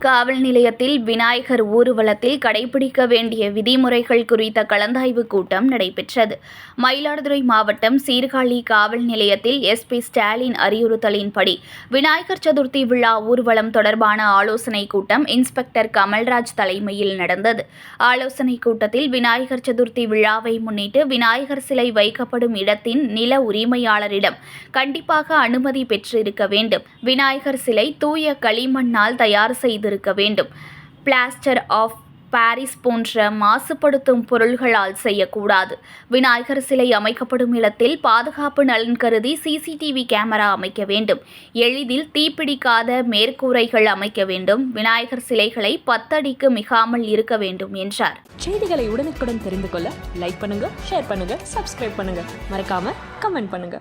காவல் நிலையத்தில் விநாயகர் ஊர்வலத்தில் கடைபிடிக்க வேண்டிய விதிமுறைகள் குறித்த கலந்தாய்வு கூட்டம் நடைபெற்றது. மயிலாடுதுறை மாவட்டம் சீர்காழி காவல் நிலையத்தில் எஸ்பி ஸ்டாலின் அறிவுறுத்தலின்படி விநாயகர் சதுர்த்தி விழா ஊர்வலம் தொடர்பான ஆலோசனைக் கூட்டம் இன்ஸ்பெக்டர் கமல்ராஜ் தலைமையில் நடந்தது. ஆலோசனைக் கூட்டத்தில் விநாயகர் சதுர்த்தி விழாவை முன்னிட்டு விநாயகர் சிலை வைக்கப்படும் இடத்தின் நில உரிமையாளரிடம் கண்டிப்பாக அனுமதி பெற்றிருக்க வேண்டும். விநாயகர் சிலை தூய களிமண்ணால் தயார் செய்திருக்க வேண்டும். பிளாஸ்டர் ஆஃப் பாரிஸ் போன்ற மாசுபடுத்தும் பொருள்களால் செய்யக்கூடாது. விநாயகர் சிலை அமைக்கப்படும் இடத்தில் பாதுகாப்பு நலன் கருதி சிசிடிவி கேமரா அமைக்க வேண்டும். எளிதில் தீப்பிடிக்காத மேற்கூரைகள் அமைக்க வேண்டும். விநாயகர் சிலைகளை 10 அடிக்கு மிகாமல் இருக்க வேண்டும் என்றார். செய்திகளை உடனுக்குடன் தெரிந்து கொள்ள லைக் பண்ணுங்க, ஷேர் பண்ணுங்க, சப்ஸ்கிரைப் பண்ணுங்க, மறக்காம கமெண்ட் பண்ணுங்க.